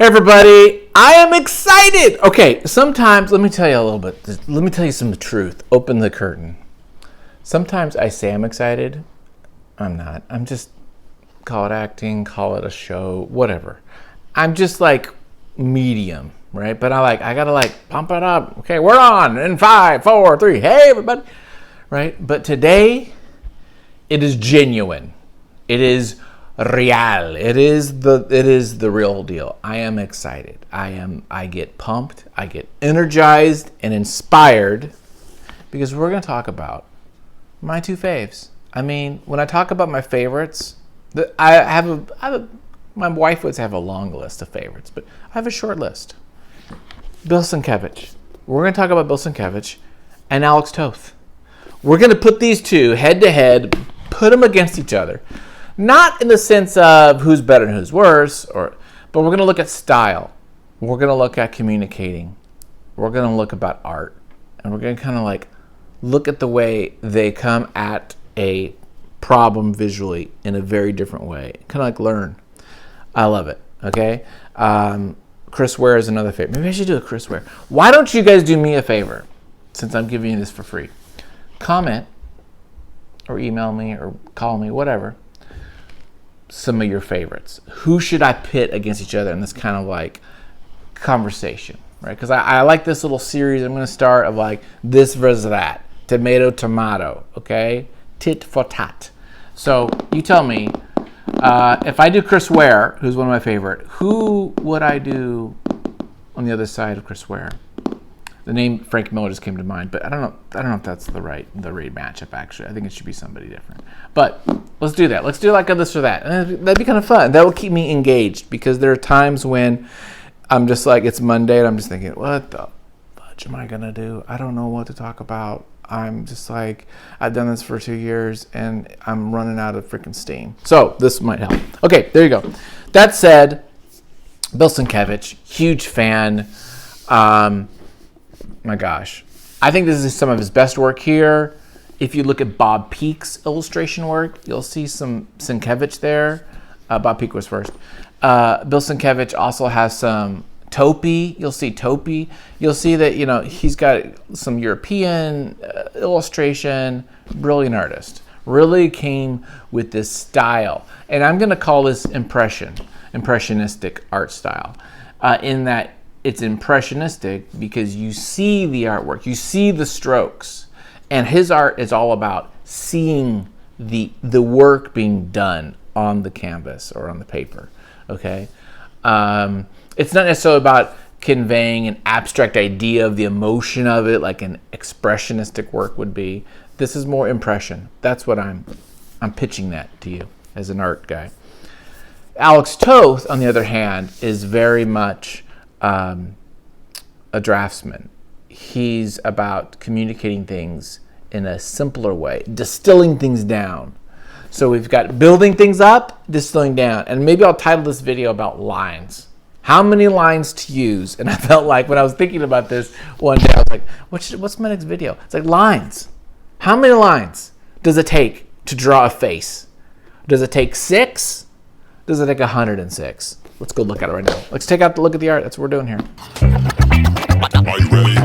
Everybody, I am excited. Okay, sometimes, let me tell you a little bit. Let me tell you some truth. Open the curtain. Sometimes I say I'm excited. I'm not. I'm just, call it acting, call it a show, whatever. I'm just like medium, right? But I gotta like pump it up. Okay, we're on in 5, 4, 3. Hey, everybody, right? But today, it is genuine. It is real. It is the real deal. I am excited. I get pumped. I get energized and inspired because we're going to talk about my two faves. I mean, when I talk about my favorites, my wife would have a long list of favorites, but I have a short list. Bill Sienkiewicz. We're going to talk about Bill Sienkiewicz and Alex Toth. We're going to put these two head to head, put them against each other. Not in the sense of who's better and who's worse, but we're going to look at style. We're going to look at communicating. We're going to look about art. And we're going to kind of like look at the way they come at a problem visually in a very different way. Kind of like learn. I love it. Okay? Chris Ware is another favorite. Maybe I should do a Chris Ware. Why don't you guys do me a favor, since I'm giving you this for free? Comment or email me or call me, whatever. Some of your favorites. Who should I pit against each other in this kind of like conversation, right? Because I like this little series I'm going to start of like this versus that. Tomato, okay? Tit for tat. So you tell me, if I do Chris Ware, who's one of my favorite, who would I do on the other side of Chris Ware? The name Frank Miller just came to mind, but I don't know if that's the right matchup, actually. I think it should be somebody different. But let's do that. Let's do like a this or that. And that'd be kind of fun. That will keep me engaged because there are times when I'm just like, it's Monday and I'm just thinking, what the fudge am I going to do? I don't know what to talk about. I'm just like, I've done this for 2 years and I'm running out of freaking steam. So this might help. Okay, there you go. That said, Bill Sienkiewicz, huge fan. My gosh. I think this is some of his best work here. If you look at Bob Peak's illustration work, you'll see some Sienkiewicz there. Bob Peak was first. Bill Sienkiewicz also has some Topi. You'll see Topi. You'll see that, he's got some European illustration. Brilliant artist. Really came with this style. And I'm going to call this impressionistic art style. In that it's impressionistic because you see the artwork, you see the strokes, and his art is all about seeing the work being done on the canvas or on the paper. Okay, it's not necessarily about conveying an abstract idea of the emotion of it, like an expressionistic work would be. This is more impression. That's what I'm pitching that to you as an art guy. Alex Toth, on the other hand, is very much a draftsman. He's about communicating things in a simpler way, distilling things down. So we've got building things up, distilling down. And maybe I'll title this video about lines. How many lines to use? And I felt like when I was thinking about this one day, I was like, what's my next video? It's like lines. How many lines does it take to draw a face? Does it take 6? Does it take 106? Let's go look at it right now. Let's take out the look at the art. That's what we're doing here. Are you ready?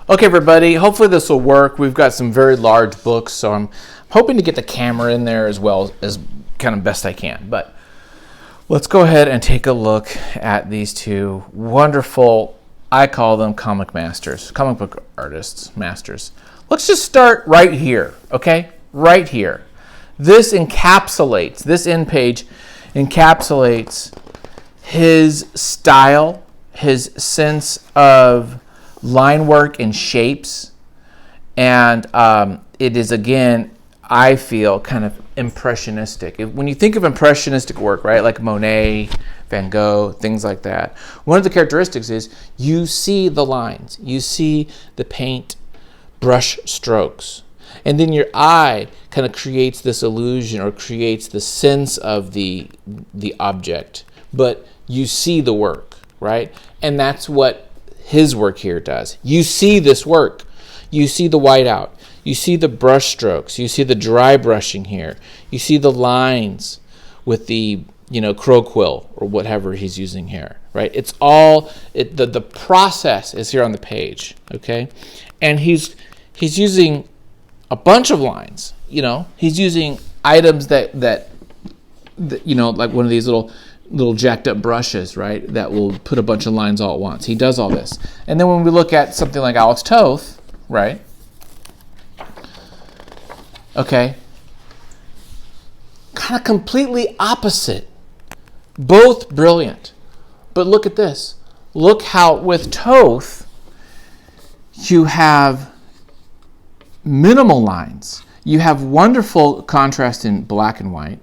Okay, everybody. Hopefully this will work. We've got some very large books, so I'm hoping to get the camera in there as well as kind of best I can. But let's go ahead and take a look at these two wonderful, I call them comic masters, comic book artists, masters. Let's just start right here, okay? Right here. This end page encapsulates his style, his sense of line work and shapes, and it is, again, I feel, kind of impressionistic. When you think of impressionistic work, right, like Monet, Van Gogh, things like that, one of the characteristics is you see the lines, you see the paint, brush strokes, and then your eye kind of creates this illusion or creates the sense of the object, but you see the work, right? And that's what his work here does. You see this work. You see the whiteout. You see the brush strokes. You see the dry brushing here. You see the lines with the, crow quill or whatever he's using here, right? It's all, the process is here on the page, okay? And he's using a bunch of lines, He's using items that like one of these little jacked up brushes, right? That will put a bunch of lines all at once. He does all this. And then when we look at something like Alex Toth, right? Okay. Kind of completely opposite. Both brilliant. But look at this. Look how with Toth, you have minimal lines. You have wonderful contrast in black and white.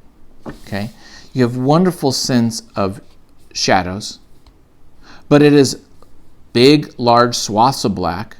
Okay. You have wonderful sense of shadows. But it is big, large swaths of black.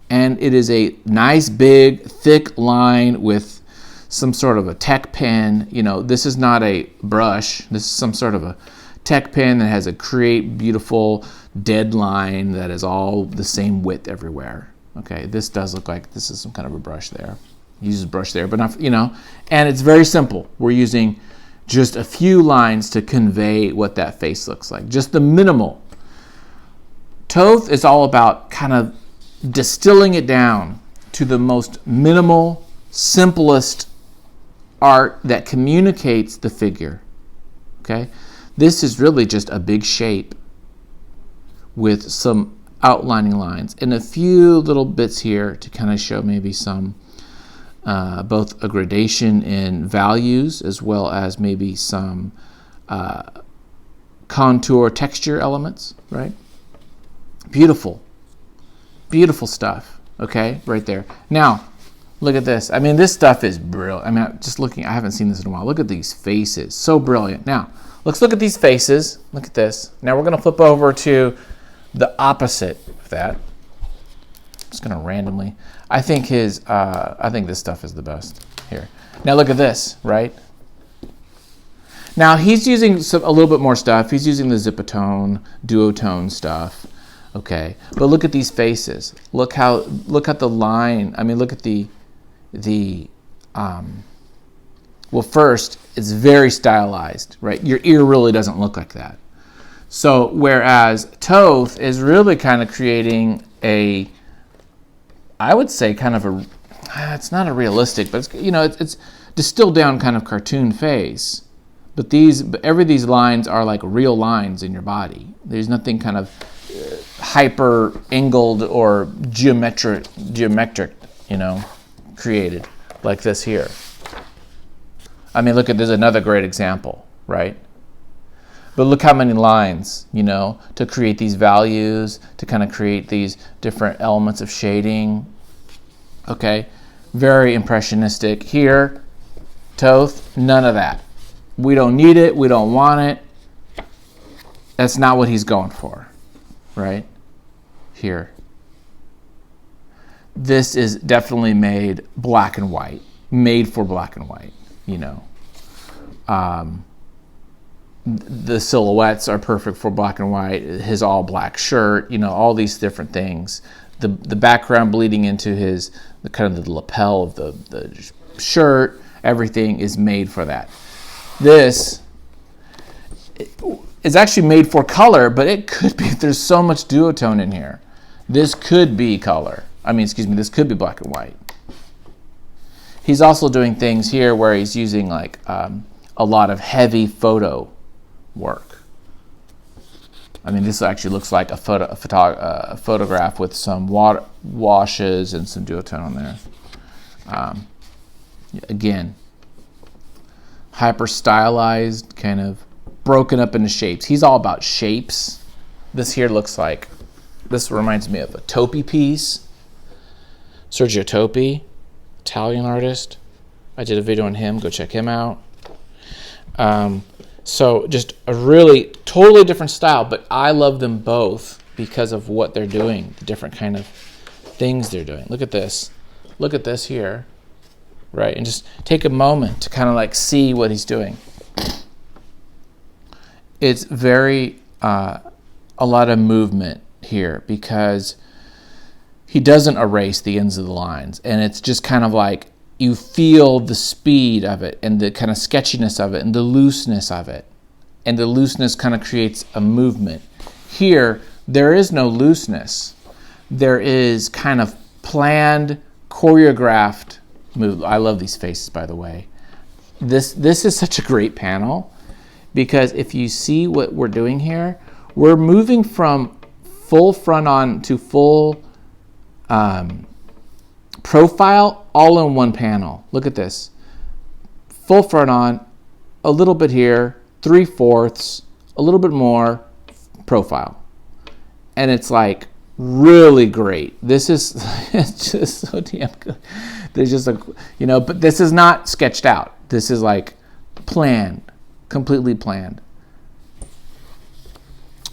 And it is a nice, big, thick line with some sort of a tech pen. This is not a brush. This is some sort of a tech pen that has a create beautiful dead line that is all the same width everywhere. Okay, this does look like this is some kind of a brush there. He uses brush there, but not, and it's very simple. We're using just a few lines to convey what that face looks like. Just the minimal. Toth is all about kind of distilling it down to the most minimal, simplest art that communicates the figure. Okay? This is really just a big shape with some outlining lines and a few little bits here to kind of show maybe some both a gradation in values as well as maybe some contour texture elements, right? Beautiful stuff, okay, right there. Now, look at this. I mean, this stuff is brilliant. I mean, just looking, I haven't seen this in a while. Look at these faces, so brilliant. Now, let's look at these faces. Look at this. Now we're going to flip over to the opposite of that. I'm just going to randomly. I think this stuff is the best here. Now look at this, right? Now he's using a little bit more stuff. He's using the zipatone, duotone stuff. Okay, but look at these faces. Look at the line. I mean, look at well, first, it's very stylized, right? Your ear really doesn't look like that. So, whereas Toth is really kind of creating I would say kind of it's not a realistic, but it's distilled down kind of cartoon face. But these lines are like real lines in your body. There's nothing kind of hyper angled or geometric, created like this here. I mean, there's another great example, right? But look how many lines, to create these values, to kind of create these different elements of shading. Okay, very impressionistic. Here, Toth, none of that. We don't need it. We don't want it. That's not what he's going for, right? Here. This is definitely made black and white, made for black and white, The silhouettes are perfect for black and white. His all black shirt, all these different things. The background bleeding into the kind of the lapel of the shirt, everything is made for that. This is actually made for color, but it could be, there's so much duotone in here. This could be color. This could be black and white. He's also doing things here where he's using a lot of heavy photo work. This actually looks like a photograph with some water washes and some duotone on there. Again, hyper stylized, kind of broken up into shapes. He's all about shapes. This reminds me of a Topi piece. Sergio Topi, Italian artist. I did a video on him. Go check him out. So just a really totally different style, but I love them both because of what they're doing, the different kind of things they're doing. Look at this. Look at this here, right? And just take a moment to kind of see what he's doing. It's very, a lot of movement here because he doesn't erase the ends of the lines, and it's just kind of like you feel the speed of it and the kind of sketchiness of it and the looseness of it, and the looseness kind of creates a movement. Here, there is no looseness. There is kind of planned, choreographed move. I love these faces, by the way. This is such a great panel, because if you see what we're doing here, we're moving from full front on to full profile all in one panel. Look at this. Full front on, a little bit here, 3/4, a little bit more, profile. And it's like really great. This is it's just so damn good. There's just but this is not sketched out. This is like planned, completely planned.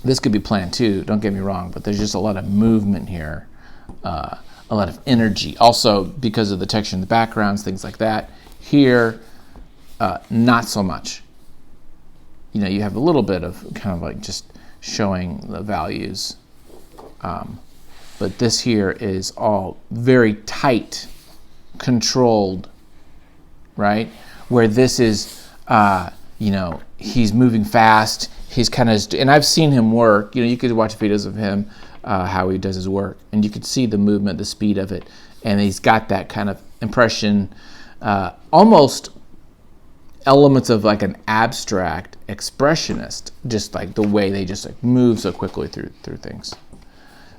This could be planned too, don't get me wrong, but there's just a lot of movement here, a lot of energy. Also, because of the texture in the backgrounds, things like that. Here, not so much. You have a little bit of kind of like just showing the values. But this here is all very tight, controlled, right? Where this is, he's moving fast. He's kind of, and I've seen him work. You could watch videos of him, how he does his work, and you could see the movement, the speed of it, and he's got that kind of impression, almost elements of like an abstract expressionist, just like the way they just like move so quickly through things.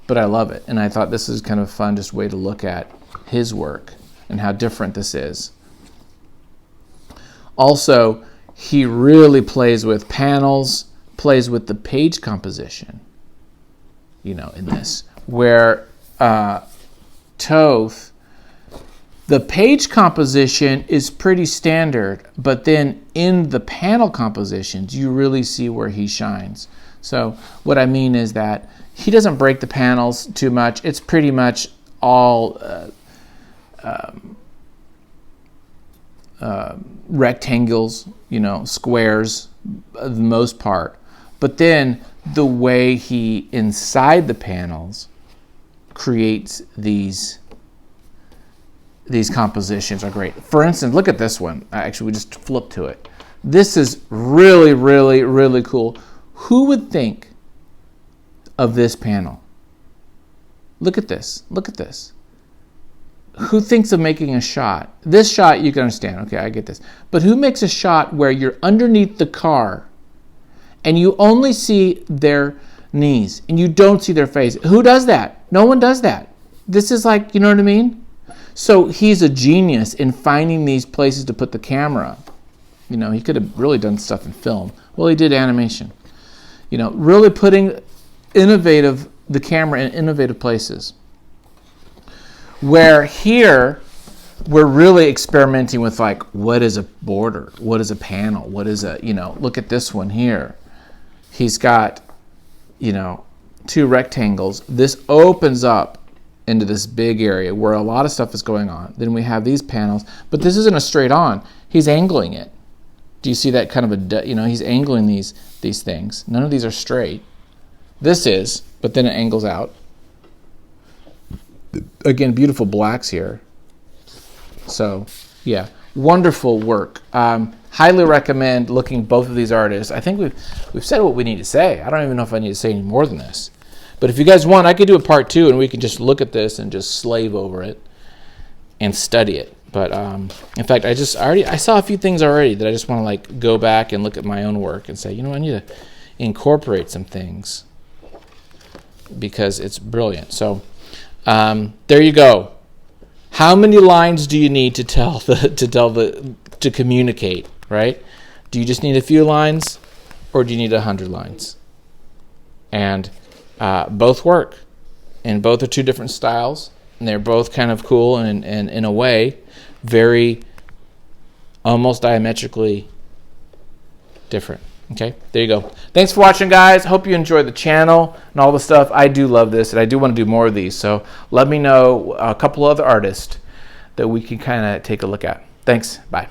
But I love it, and I thought this is kind of fun, just way to look at his work and how different this is. Also, he really plays with panels, plays with the page composition, in this, where Toth, the page composition is pretty standard, but then in the panel compositions, you really see where he shines. So what I mean is that he doesn't break the panels too much. It's pretty much all rectangles, squares, for the most part. But then the way he, inside the panels, creates these compositions are great. For instance, look at this one. Actually, we just flip to it. This is really, really, really cool. Who would think of this panel? Look at this. Look at this. Who thinks of making a shot? This shot you can understand. Okay, I get this. But who makes a shot where you're underneath the car and you only see their knees and you don't see their face? Who does that? No one does that. This is like, you know what I mean? So he's a genius in finding these places to put the camera. He could have really done stuff in film. Well, he did animation. Really putting the camera in innovative places. Where here, we're really experimenting with like, what is a border? What is a panel? What is look at this one here. He's got, 2 rectangles. This opens up into this big area where a lot of stuff is going on. Then we have these panels, but this isn't a straight on. He's angling it. Do you see that kind of he's angling these things. None of these are straight. This is, but then it angles out. Again, beautiful blacks here. So, yeah, wonderful work. Highly recommend looking both of these artists. I think we've said what we need to say. I don't even know if I need to say any more than this. But if you guys want, I could do a part 2, and we can just look at this and just slave over it and study it. But in fact, I saw a few things already that I just want to like go back and look at my own work and say, I need to incorporate some things because it's brilliant. So there you go. How many lines do you need to to communicate, right? Do you just need a few lines, or do you need 100 lines? And both work, and both are 2 different styles, and they're both kind of cool and in a way very almost diametrically different. Okay, there you go. Thanks for watching, guys. Hope you enjoyed the channel and all the stuff. I do love this, and I do want to do more of these. So let me know a couple other artists that we can kind of take a look at. Thanks. Bye.